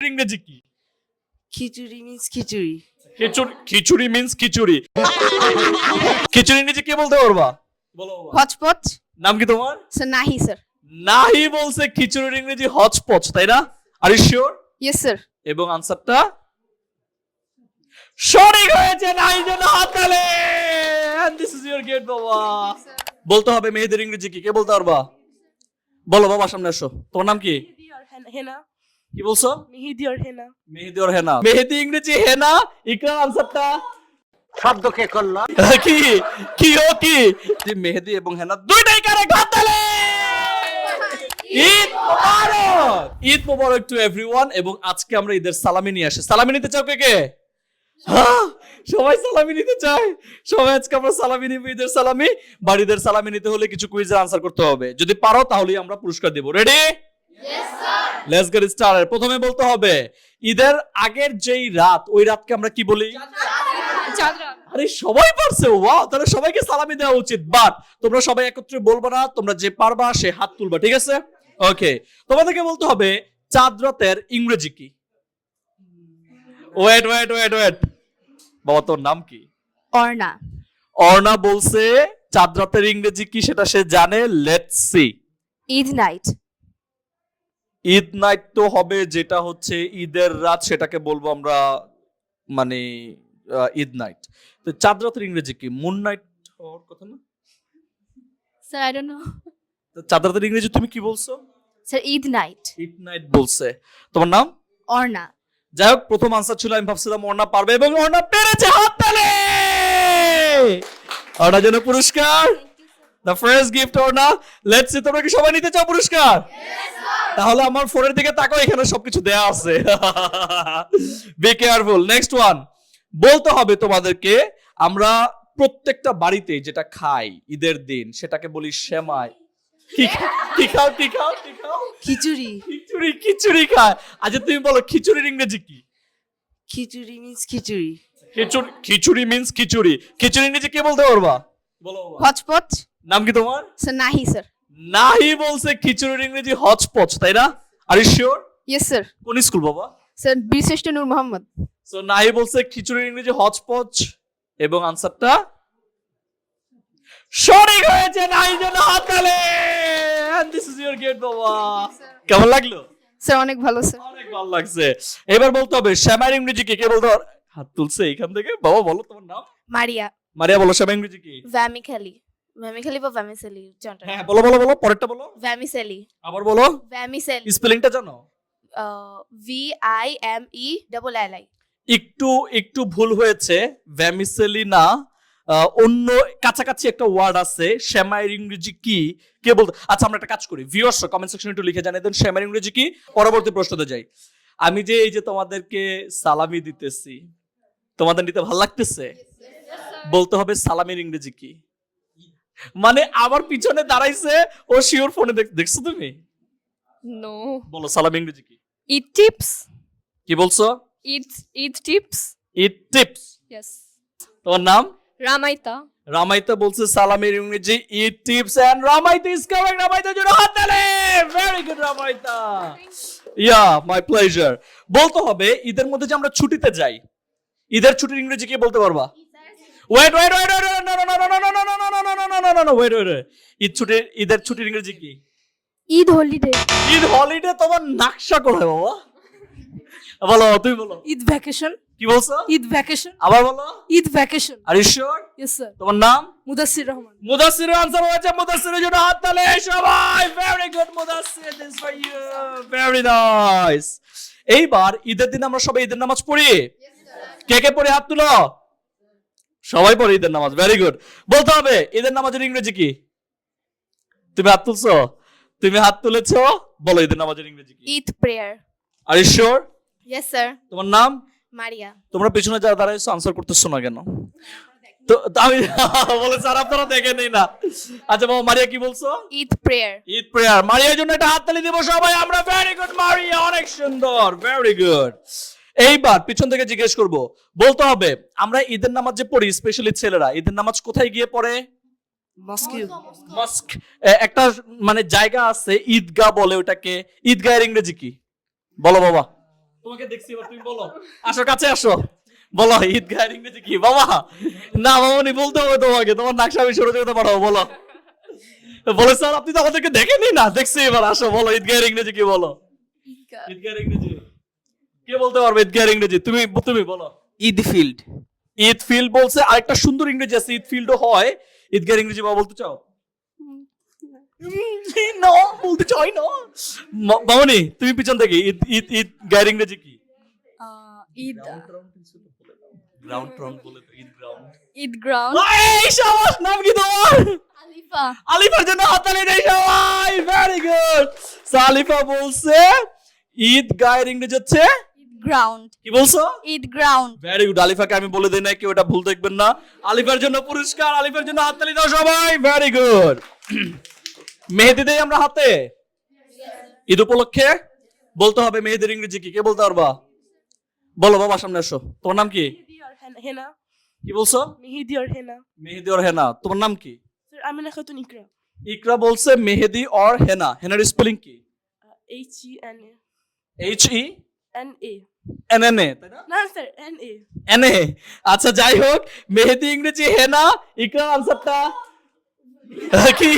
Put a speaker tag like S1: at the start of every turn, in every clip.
S1: ইংরেজি কি?
S2: খিচুড়ি মিন্স খিচুড়ি।
S1: খিচুড়ি মিন্স খিচুড়ি। খিচুড়ি ইংরেজি কি বলতে পারবা? বলো বাবা।
S2: হচপচ।
S1: নাম কি তোমার?
S2: স্যার নাহি স্যার।
S1: নাহি বলছে খিচুড়ির ইংরেজি হচপচ, তাই না? Are you sure?
S2: Yes sir.
S1: এবং আনসারটা সঠিক হয়েছে। নাহি জন্য হাততালি। And this is your gate বাবা। বলতে হবে মেহেদির ইংরেজি কি? কে বলতে পারবা? বলো বাবা, সামনে আসো। তোমার নাম কি?
S2: হেনা।
S1: কি বলছো?
S2: মেহেদি আর হেনা।
S1: মেহেদি আর হেনা। মেহেদি ইংরেজি হেনা। ইকরার আনসারটা
S3: শব্দ কে করলো?
S1: কি কি ও কি? যে মেহেদি এবং হেনা দুইটাই কারেক্ট। হাততালি। ঈদ মোবারক। ঈদ মোবারক টু এভরিওয়ান। এবং আজকে আমরা ঈদের সালামি নিয়ে আসি। সালামি নিতে চাও কে কে? হ্যাঁ, সবাই সালামি নিতে চায়। সবাই আজকে আমরা সালামি নিব, ঈদের সালামি। বাড়িদের সালামি নিতে হলে কিছু কুইজের আনসার করতে হবে। যদি পারো তাহলেই আমরা পুরস্কার দেব। রেডি? Let's get started. প্রথমে বলতে হবে ঈদের আগের যেই রাত, ওই রাতকে আমরা কি বলি? আরে সবাই পারছে, ওয়াও। তাহলে সবাইকে সালামি দেওয়া উচিত। বাট তোমরা সবাই একত্রে বলবো না, তোমরা যে পারবা সে হাত তুলবা, ঠিক আছে? ওকে, তোমাদেরকে বলতে হবে চাঁদ রাতের ইংরেজি কি? ওয়েট ওয়েট ওয়েট ওয়েট, বাবা তোর নাম কি?
S2: অর্ণা।
S1: অর্ণা বলছে চাঁদ রাতের ইংরেজি কি সেটা সে জানে। Let's see.
S2: Eid night.
S1: Eid night তো হবে যেটা হচ্ছে ঈদের রাত, সেটাকে বলবো আমরা মানে ঈদ নাইট। তো চাঁদ রাতের ইংরেজি কি? মুন নাইট হওয়ার কথা না?
S2: Sir I don't know.
S1: তো চাঁদ রাতের ইংরেজি তুমি কি বলছো?
S2: Sir Eid night.
S1: Eid night বলছে। তোমার নাম?
S2: অর্ণা।
S1: যাই হোক, প্রথম আনসার ছিল, আমি ভাবছিলাম অর্ণা পারবে এবং অর্ণা পেরেছে। হাততালি। অর্ণার জন্য পুরস্কার। The first gift Arna. Let's see, তোমরা কি সবাই নিতে চাও পুরস্কার? তাহলে আমার ফোনের দিকে তাকাও, এখানে সবকিছু দেয়া আছে। Be careful. নেক্সট ওয়ান বলতে হবে তোমাদেরকে, আমরা প্রত্যেকটা বাড়িতে যেটা খাই ঈদের দিন সেটাকে বলি সেমাই। কি খাও কি খাও কি খাও?
S2: খিচুড়ি।
S1: খিচুড়ি। খিচুড়ি খায়। আচ্ছা তুমি বলো খিচুড়ির ইংরেজি কি?
S2: খিচুড়ি মিন্স খিচুড়ি।
S1: খিচুড়ি মিন্স খিচুড়ি। খিচুড়ি ইংরেজি কে বলতে পারবা? বলো বাবা।
S2: হচপচ।
S1: নাম কি তোমার?
S2: স্যার নাহি স্যার।
S1: নাহি বলছে খিচুড়ির ইংরেজি হচপচ, তাই না? Are you sure?
S2: Yes sir.
S1: কোন স্কুল বাবা?
S2: স্যার বীরশ্রেষ্ঠ নূর মোহাম্মদ।
S1: সো নাহি বলছে খিচুড়ির ইংরেজি হচপচ এবং আনসারটা সঠিক হয়েছে। নাহি জন্য হাততালি। And this is your gate বাবা। কেমন লাগলো?
S2: স্যার অনেক ভালো স্যার।
S1: অনেক ভালো লাগছে। এবার বলতে হবে শ্যামার ইংরেজি কি? কে বলতে পারে? হাত তুলছে এখান থেকে। বাবা বলো তোমার নাম?
S2: মারিয়া।
S1: মারিয়া বলো শ্যামার ইংরেজি কি?
S2: ভ্যামিখালি। ভ্যামিখালি বা ভ্যামিসেলি জানতে।
S1: হ্যাঁ বলো বলো বলো, পরেরটা বলো।
S2: ভ্যামিসেলি।
S1: আবার বলো।
S2: ভ্যামিসেলি।
S1: স্পেলিংটা জানো?
S2: VIMELLI।
S1: একটু একটু ভুল হয়েছে, ভ্যামিসেলি না, অন্য কাছাকাছি একটা ওয়ার্ড আছে। শ্যামাইয়ের ইংরেজি কি কে বলতে? আচ্ছা আমরা একটা কাজ করি, ভিউয়ার্স কমেন্ট সেকশনে একটু লিখে জানিয়ে দেন শ্যামাইয়ের ইংরেজি কি। পরবর্তী প্রশ্নতে যাই। আমি যে এই যে তোমাদেরকে সালামি দিতেছি, তোমাদের নিতে ভালো লাগতেছে? বলতে হবে সালামের ইংরেজি কি। মানে আমার পিছনে দাঁড়াইছে ও, শিওর ফোনে দেখছো তুমি?
S2: নো।
S1: বলো সালাম ইংরেজি কি?
S2: Eat tips.
S1: কি বলছো?
S2: Eat tips.
S1: Eat tips.
S2: Yes.
S1: তোমার নাম?
S2: Ramaita.
S1: রামাইতা বলছে সালামের ইংরেজি eat tips, and Ramaita is correct. রামাইতার জন্য হাততালি। Very good Ramaita. Yeah, my pleasure. বলতে হবে ঈদের মধ্যে যে আমরা ছুটিতে যাই, ঈদের ছুটির ইংরেজি কি বলতে পারবা? Wait wait wait wait no no no no no no no no no no no no no no wait wait. ঈদের ছুটির ইংরেজি কি?
S2: Eid holiday.
S1: ঈদ হলিডে তোমার নাকশা কোথায় বাবা? বলো, তুমি বলো।
S2: Eid vacation.
S1: কি বলছো?
S2: Eid vacation.
S1: আবার বলো।
S2: Eid vacation.
S1: Are you sure?
S2: Yes sir.
S1: তোমার নাম?
S2: Mudassir Rahman.
S1: মুদাসসিরের আনসার হয়েছে। মুদাসসিরের জন্য হাততালি সবাই। Very good Mudassir, this for you. Very nice. এইবার ঈদের দিন আমরা সবাই ঈদের নামাজ পড়ি। কে কে পড়ি হাত তুলো। সবাই পড়ে ঈদের নামাজ। Very good. বলতে হবে ঈদের নামাজের ইংরেজি কি? তুমি হাত তুলছো? তুমি হাত তুলেছো, বলো ঈদের নামাজের ইংরেজি কি?
S2: Eid prayer.
S1: Are you sure?
S2: Yes sir.
S1: তোমার নাম?
S2: Maria.
S1: তোমরা পেছনে যারা দাঁড়াইছো আনসার করতেছো না কেন? তো আমি বলে স্যার আপনারা দেখে নেই না। আচ্ছা বাবা, মারিয়া কি বলছো?
S2: Eid prayer.
S1: ঈদ প্রেয়ার। মারিয়ার জন্য একটা হাততালি দিব সবাই আমরা। ভেরি গুড মারিয়া, অনেক সুন্দর। Very good. এইবার পিছন থেকে জিজ্ঞেস করব, বলতে হবে আমরা ঈদের নামাজ যে পড়ি, স্পেশালি ছেলেরা ঈদের নামাজ কোথায় গিয়ে পড়ে? মস্ক। একটা মানে জায়গা আছে ঈদগাহ বলে ওটাকে। ঈদগাহের ইংরেজি কি? বলো বাবা। তোমাকে দেখছি এবার তুমি বলো। আসো কাছে আসো, বলো ঈদগাহের ইংরেজি কি বাবা? না মামনি বলতে হবে তোমাকে, তোমার নাকশা আমি সরে যেতে পারো, বলো। বলে স্যার আপনি তো আমাদেরকে দেখেনি না, দেখছি এবার আসো বলো ঈদগাহের ইংরেজি কি বলো? ঈদগাহের ইংরেজি কে বলতে পারবে? ঈদগাহের ইংরেজি তুমি তুমি বলো।
S4: ঈদ ফিল্ড।
S1: ঈদ ফিল্ড বলছে, আরেকটা সুন্দর ইংরেজি আছে ঈদ ফিল্ডও হয়। ঈদগাহের ইংরেজি বাবা বলতে চাও? না বলতে চাই না। মামনি তুমি পিছন থেকে ঈদ ঈদ ঈদগাহের ইংরেজি কি?
S2: ঈদ
S1: গ্রাউন্ড ট্রাউন্ড বলে তো, ঈদ গ্রাউন্ড।
S2: ঈদ গ্রাউন্ড।
S1: এই শাবাশ, নাম কি তোমার?
S2: আলিফা।
S1: আলিফার জন্য হাততালি দেই সবাই, ভেরি গুড। সালিফা বলছে ঈদগাহের ইংরেজি হচ্ছে
S2: ঈদ গ্রাউন্ড।
S1: কি বলছো?
S2: ঈদ গ্রাউন্ড।
S1: Very good. আলিফাকে আমি বলে দেই না, কেউ এটা ভুল দেখবেন না। আলিফার জন্য পুরস্কার, আলিফার জন্য হাততালি দাও সবাই, ভেরি গুড। মেহেদি দেই আমরা হাতে ঈদ উপলক্ষে, বলতে হবে মেহেদির ইংরেজি কি? কে বলতে পারবা? বলো বাবা, সামনে আসো। তোমার নাম কি?
S5: হেনা।
S1: কি বলছো?
S5: মেহেদি আর হেনা।
S1: মেহেদি और হেনা। তোমার নাম কি?
S5: স্যার আমিনা খাতুন ইকরা।
S1: ইকরা বলছে মেহেদি और হেনা। হেনার স্পেলিং কি?
S5: HENA।
S1: HENNA,
S5: NA।
S1: তাই না?
S5: না স্যার NA।
S1: NA। আচ্ছা যাই হোক, মেহেদি ইংরেজি হেনা, ইকরার আনসারটা কি?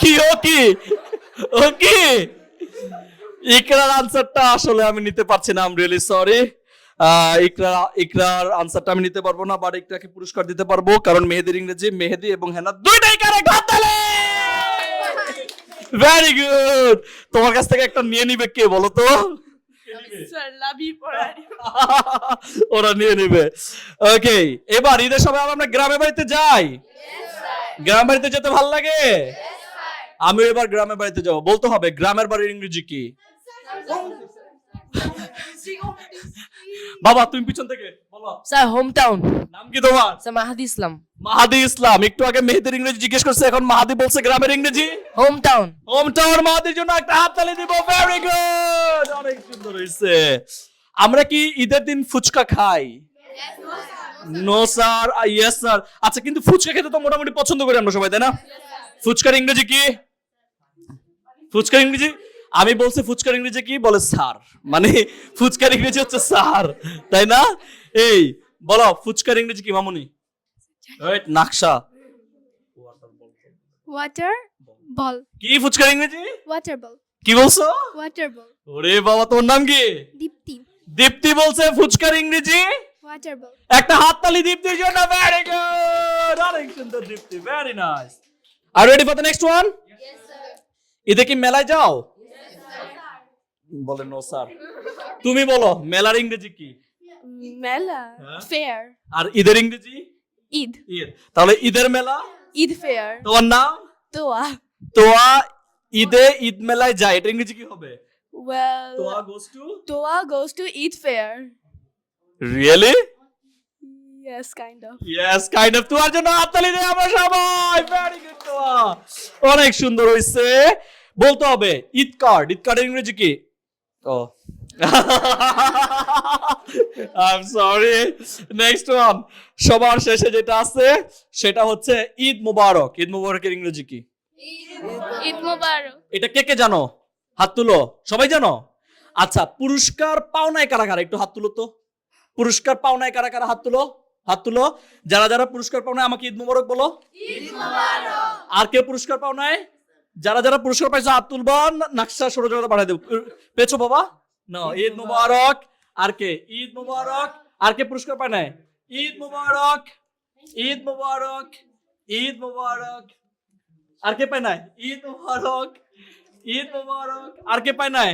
S1: কি ও কি? ও কি? ইকরার আনসারটা আসলে আমি নিতে পারছি না, আই এম রিয়েলি সরি। ইকরার আনসারটা আমি নিতে পারবো না, বাট ইকরাকে পুরস্কার দিতে পারবো, কারণ মেহেদির ইংরেজি মেহেদি এবং হেনা দুইটাই কারেক্ট। হাততালি। Very good. তোমার কাছ থেকে একটা নিয়ে নিবে কে বলো তো?
S5: স্যার লাভি পড়ারি।
S1: ওরা নিয়ে নিবে। ওকে, এবার ঈদের সময় আমরা গ্রামে বাড়িতে যাই। গ্রাম বাড়িতে যেতে ভালো লাগে? আমি এবার গ্রামের বাড়িতে যাব, বলতে হবে গ্রামের বাড়ির ইংরেজি কি? বাবা তুমি পিছন থেকে বলো।
S4: Sir home town.
S1: নাম কি তোমার?
S4: স্যার মাহাদি ইসলাম।
S1: মাহাদি ইসলাম। একটু আগে মেহেদির ইংরেজি জিজ্ঞেস করছে, এখন মাহাদি বলছে গ্রামের ইংরেজি।
S4: Home town.
S1: Home town. মাহাদির জন্য একটা হাততালি দিব। ভেরি গুড, অনেক সুন্দর হয়েছে। আমরা কি ঈদের দিন ফুচকা খাই? No sir, yes sir. আচ্ছা, কিন্তু ফুচকা খেতে তো মোটামুটি পছন্দ করি আমরা সবাই, তাই না? ফুচকার ইংরেজি কি? ফুচকার ইংরেজি আমি বলছি, ফুচকার ইংরেজি কি বলে? স্যার। মানে ফুচকার ইংরেজি হচ্ছে স্যার, তাই না? এই বলো ফুচকার ইংরেজি কি মামুনি? নাকশা।
S2: ওয়াটার বল।
S1: কি ফুচকার ইংরেজি?
S2: ওয়াটার বল।
S1: কি বলছো?
S2: ওয়াটার বল।
S1: ওরে বাবা, তোমার নাম কি?
S2: দীপ্তি।
S1: দীপ্তি বলছে ফুচকার ইংরেজি
S2: ওয়াটার বল।
S1: একটা হাততালি দীপ্তির জন্য। ভেরি গুড, অনেক সুন্দর দীপ্তি, ভেরি নাইস। আর ready for the next one? ঈদে কি মেলায় যাও? বলে নো স্যার। তুমি বলো মেলার ইংরেজি কি?
S5: মেলা।
S2: ফেয়ার।
S1: আর ঈদের ইংরেজি?
S2: ঈদ।
S1: ঈদ। তাহলে ঈদের মেলা।
S2: ঈদ ফেয়ার।
S1: তোমার নাম?
S2: তোয়া।
S1: তোয়া ঈদে ঈদ মেলায় যায়, এটা ইংরেজি কি হবে?
S5: Well,
S1: Toya goes to?
S5: Toa goes to Eid fair.
S1: Really?
S5: Yes, kind of.
S1: Yes, kind of. তোমার জন্য হাততালি দেই আমরা সবাই। ভেরি গুড তোয়া, অনেক সুন্দর হইছে। বলতে হবে ঈদ কার্ড। ঈদ কার্ডের ইংরেজি কি? Oh I am sorry. Next one, সবার শেষে যেটা আছে সেটা হচ্ছে ঈদ মুবারক। ঈদ মুবারকের ইংরেজি কি?
S2: ঈদ মোবারক।
S1: এটা কে কে জানো? হাত তুলো, সবাই জানো? আচ্ছা, পুরস্কার পাওনায় কারা কারা? একটু হাত তুলো তো। পুরস্কার পাওনায় কারা কারা? হাত তুলো, হাত তুলো। যারা যারা পুরস্কার পাওনায় আমাকে ঈদ মুবারক বলো। আর কে পুরস্কার পাওনায়? যারা যারা পুরস্কার পাইছো হাত তুলবা, নাকশা সরে যাওয়া বাড়াই দেব। পেছো বাবা না। ঈদ মুবারক। আর কে? ঈদ মুবারক। আর কে পুরস্কার পায় নাই? ঈদ মুবারক, ঈদ মুবারক, ঈদ মুবারক। আর কে পায় নাই? ঈদ মুবারক, ঈদ মুবারক। আর কে পায় নাই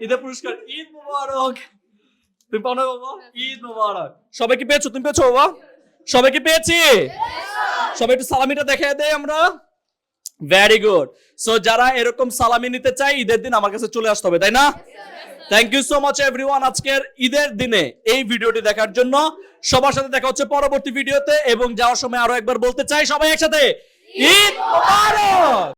S1: ঈদের পুরস্কার? ঈদ মুবারক। তুমি পাও না বাবা? ঈদ মুবারক। সবাই কি পেয়েছো? তুমি পেয়েছো বাবা? সবাই কি পেয়েছি? সবাই একটু সালামিটা দেখিয়ে দেয় আমরা। Very good. সো যারা এরকম সালামি নিতে চাই ঈদের দিন আমার কাছে চলে আসতে হবে, তাই না? Thank you so much everyone আজকের ঈদের দিনে এই ভিডিওটি দেখার জন্য। সবার সাথে দেখা হচ্ছে পরবর্তী ভিডিওতে, এবং যাওয়ার সময় আরো একবার বলতে চাই সবাই একসাথে ঈদ মুবারক।